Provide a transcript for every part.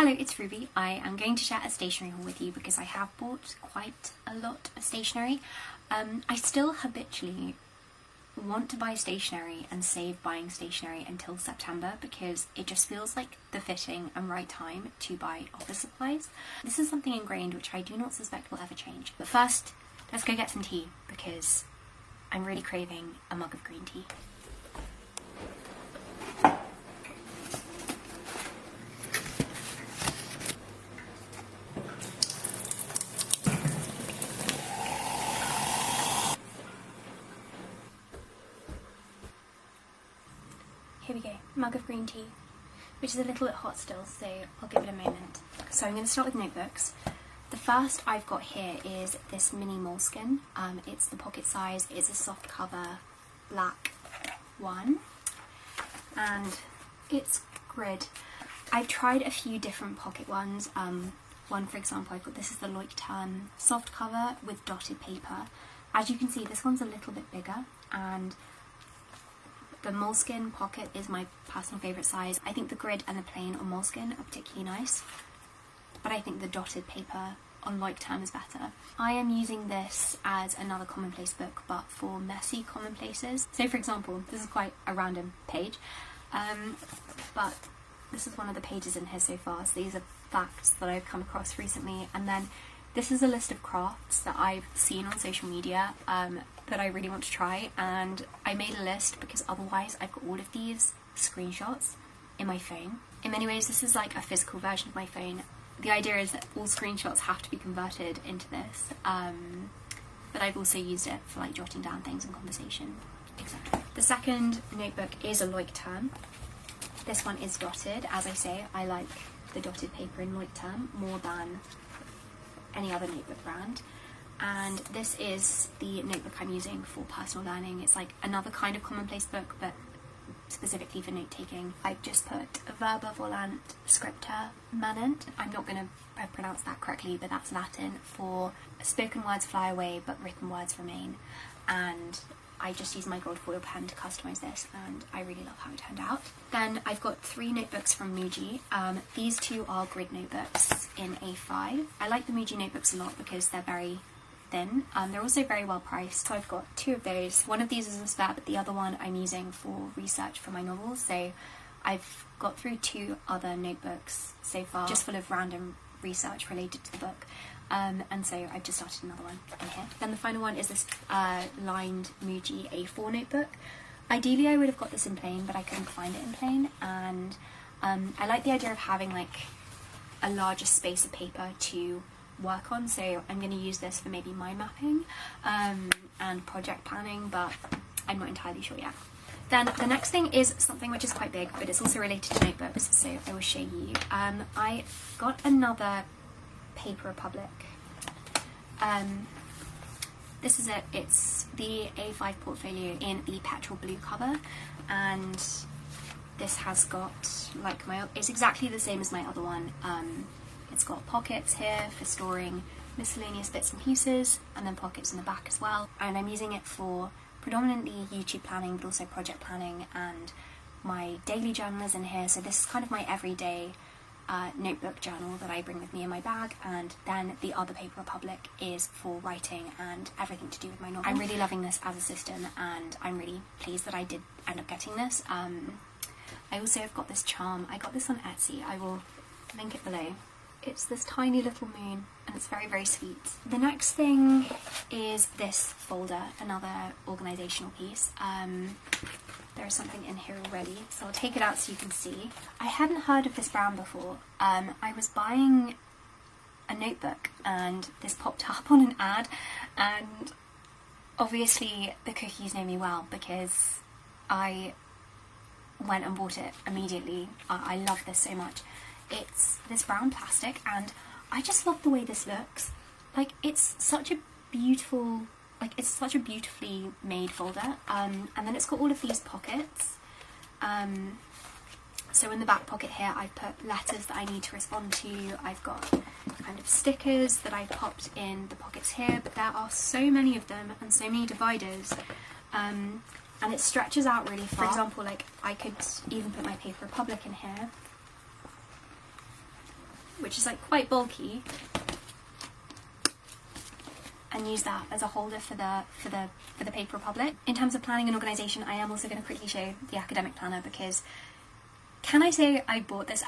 Hello, it's Ruby. I am going to share a stationery haul with you because I have bought quite a lot of stationery. I still habitually want to buy stationery and save buying stationery until September because it just feels like the fitting and right time to buy office supplies. This is something ingrained which I do not suspect will ever change. But first, let's go get some tea because I'm really craving a mug of green tea. Here we go, mug of green tea, which is a little bit hot still, so I'll give it a moment. So I'm going to start with notebooks. The first I've got here is this mini moleskin. It's the pocket size, it's a soft cover black one, and it's grid. I've tried a few different pocket ones. One, for example, I've got this is the Leuchtturm soft cover with dotted paper. As you can see, this one's a little bit bigger, and the moleskin pocket is my personal favourite size. I think the grid and the plain on moleskin are particularly nice, but I think the dotted paper on Leuchtturm is better. I am using this as another commonplace book, but for messy commonplaces. So for example, this is quite a random page, but this is one of the pages in here so far. So these are facts that I've come across recently, and then this is a list of crafts that I've seen on social media that I really want to try, and I made a list because otherwise I've got all of these screenshots in my phone. In many ways this is like a physical version of my phone. The idea is that all screenshots have to be converted into this, but I've also used it for like jotting down things in conversation, etc. The second notebook is a Leuchtturm. This one is dotted. As I say, I like the dotted paper in Leuchtturm more than any other notebook brand, and this is the notebook I'm using for personal learning. It's like another kind of commonplace book, but specifically for note-taking. I've just put verba volant scripta manent. I'm not going to pronounce that correctly, but that's Latin for spoken words fly away but written words remain, and I just used my gold foil pen to customise this, and I really love how it turned out. Then I've got 3 notebooks from Muji. These 2 are grid notebooks in A5. I like the Muji notebooks a lot because they're very thin. They're also very well priced, so I've got 2 of those. One of these is a spare, but the other one I'm using for research for my novels. So I've got through 2 other notebooks so far, just full of random research related to the book. And so I've just started another one in here. Then the final one is this lined Muji A4 notebook. Ideally I would have got this in plain, but I couldn't find it in plain, and I like the idea of having like a larger space of paper to work on, so I'm going to use this for maybe mind mapping and project planning, but I'm not entirely sure yet. Then the next thing is something which is quite big, but it's also related to notebooks, so I will show you. I got another Paper Republic. This is it. It's the A5 portfolio in the petrol blue cover, and this has got like it's exactly the same as my other one. It's got pockets here for storing miscellaneous bits and pieces, and then pockets in the back as well, and I'm using it for predominantly YouTube planning, but also project planning, and my daily journal is in here. So this is kind of my everyday notebook journal that I bring with me in my bag, and then the other Paper Republic is for writing and everything to do with my novel. I'm really loving this as a system, and I'm really pleased that I did end up getting this. I also have got this charm. I got this on Etsy. I will link it below. It's this tiny little moon, and it's very, very sweet. The next thing is this folder, another organisational piece. There is something in here already, so I'll take it out so you can see. I hadn't heard of this brand before. I was buying a notebook and this popped up on an ad, and obviously the cookies know me well because I went and bought it immediately. I love this so much. It's this brown plastic, and I just love the way this looks. Like, it's such a beautiful, it's such a beautifully made folder, and then it's got all of these pockets. So in the back pocket here I've put letters that I need to respond to. I've got kind of stickers that I've popped in the pockets here, but there are so many of them and so many dividers, and it stretches out really far. For example, like, I could even put my Paper Republic in here. which is like quite bulky, and use that as a holder for the Paper Republic. In terms of planning and organisation, I am also going to quickly show the academic planner, because can I say I bought this?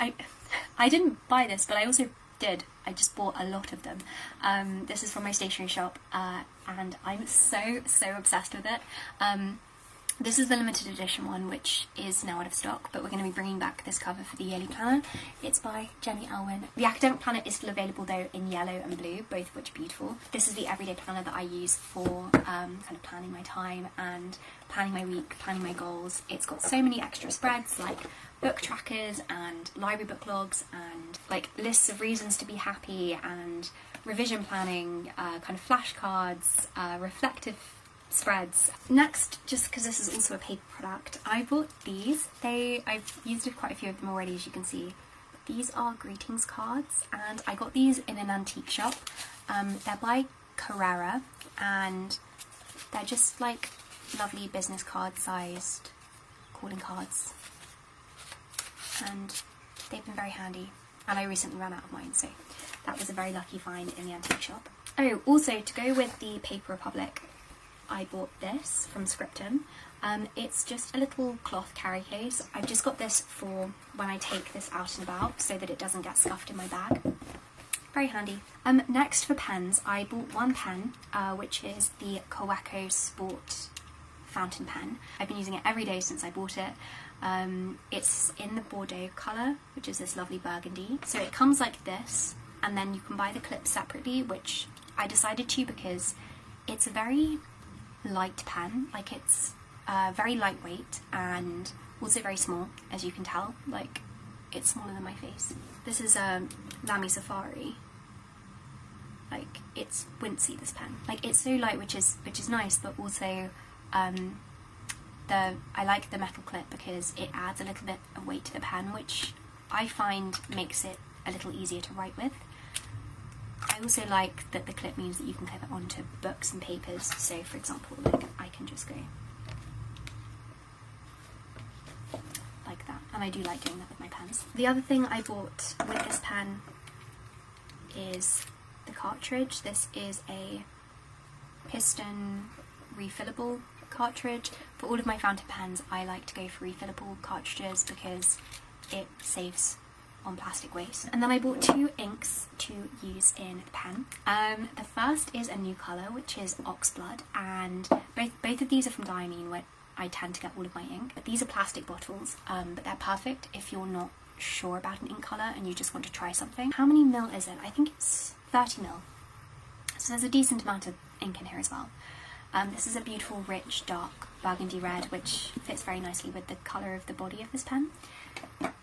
I didn't buy this, but I also did. I just bought a lot of them. This is from my stationery shop, and I'm so obsessed with it. This is the limited edition one, which is now out of stock, but we're going to be bringing back this cover for the yearly planner. It's by Jenny Elwyn. The academic planner is still available though in yellow and blue, both of which are beautiful. This is the everyday planner that I use for kind of planning my time and planning my week, planning my goals. It's got so many extra spreads like book trackers and library book logs and like lists of reasons to be happy and revision planning, kind of flashcards, reflective spreads. Next, just because this is also a paper product, I bought these. I've used quite a few of them already, as you can see. These are greetings cards, and I got these in an antique shop. They're by Carrera, and they're just like lovely business card sized calling cards, and they've been very handy, and I recently ran out of mine, so that was a very lucky find in the antique shop. Oh, also to go with the Paper Republic, I bought this from Scripton. It's just a little cloth carry case. I've just got this for when I take this out and about so that it doesn't get scuffed in my bag. Very handy. Next for pens, I bought one pen, which is the Kaweco Sport fountain pen. I've been using it every day since I bought it. It's in the Bordeaux colour, which is this lovely burgundy. So it comes like this, and then you can buy the clips separately, which I decided to because it's a very light pen. Like, it's very lightweight and also very small, as you can tell. Like, it's smaller than my face. This is Lamy Safari. Like, it's wincy, this pen. Like, it's so light, which is nice, but also I like the metal clip because it adds a little bit of weight to the pen, which I find makes it a little easier to write with. I also like that the clip means that you can clip it onto books and papers. So, for example, like, I can just go like that, and I do like doing that with my pens. The other thing I bought with this pen is the cartridge. This is a piston refillable cartridge. For all of my fountain pens, I like to go for refillable cartridges because it saves on plastic waste. And then I bought two inks to use in the pen. The first is a new colour, which is Oxblood, and both of these are from Diamine, where I tend to get all of my ink. But these are plastic bottles, but they're perfect if you're not sure about an ink colour and you just want to try something. How many mil is it? I think it's 30 mil. So there's a decent amount of ink in here as well. This is a beautiful, rich, dark burgundy red, which fits very nicely with the colour of the body of this pen.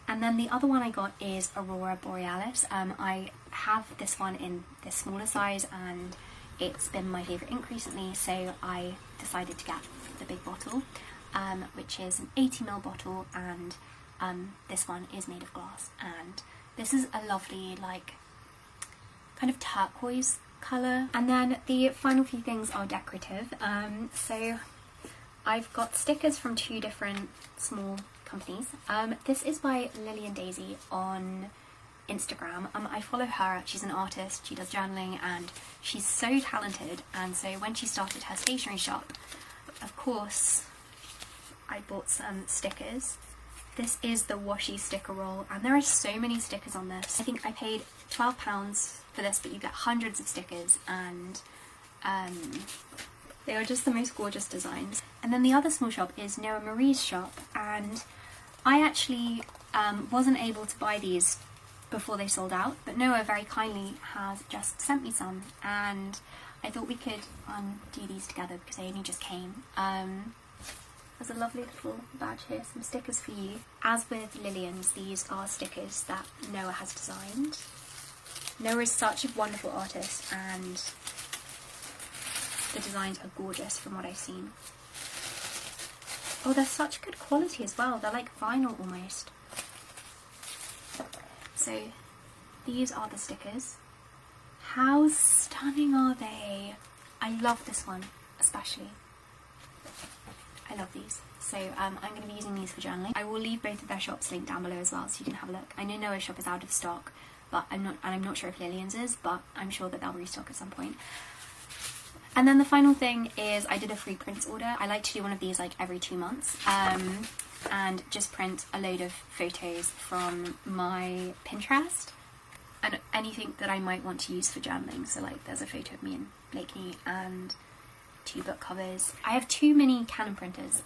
And then the other one I got is Aurora Borealis. I have this one in this smaller size, and it's been my favourite ink recently, so I decided to get the big bottle, which is an 80ml bottle, and this one is made of glass. And this is a lovely, like, kind of turquoise colour. And then the final few things are decorative. So I've got stickers from two different small companies. This is by Lily and Daisy on Instagram. I follow her. She's an artist, she does journaling, and she's so talented. And so when she started her stationery shop, of course I bought some stickers. This is the washi sticker roll, and there are so many stickers on this. I think I paid £12 for this, but you get hundreds of stickers, and they are just the most gorgeous designs. And then the other small shop is Noah Marie's shop, and I actually wasn't able to buy these before they sold out, but Noah very kindly has just sent me some, and I thought we could do these together because they only just came. There's a lovely little badge here, some stickers for you. As with Lillian's, these are stickers that Noah has designed. Noah is such a wonderful artist, and the designs are gorgeous from what I've seen. Oh, they're such good quality as well. They're like vinyl almost. So these are the stickers. How stunning are they? I love this one especially. I love these. So I'm going to be using these for journaling. I will leave both of their shops linked down below as well, so you can have a look. I know Noah's shop is out of stock, but I'm not sure if Lillian's is, but I'm sure that they'll restock at some point. And then the final thing is I did a free prints order. I like to do one of these like every 2 months, and just print a load of photos from my Pinterest and anything that I might want to use for journaling. So like there's a photo of me and Blakey and 2 book covers. I have 2 mini Canon printers,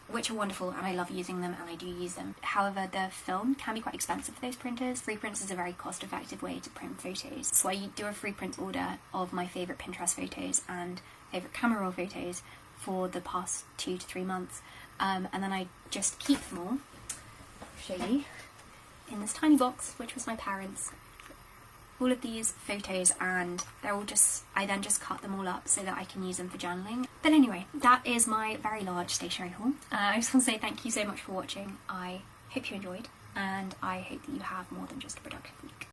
which are wonderful, and I love using them, and I do use them. However, the film can be quite expensive for those printers. Free prints is a very cost-effective way to print photos. So I do a free print order of my favourite Pinterest photos and favourite camera roll photos for the past 2 to 3 months. And then I just keep them all, show you, in this tiny box, which was my parents'. All of these photos, and they're all just, I then just cut them all up so that I can use them for journaling. But anyway, that is my very large stationery haul. I just want to say thank you so much for watching. I hope you enjoyed, and I hope that you have more than just a productive week.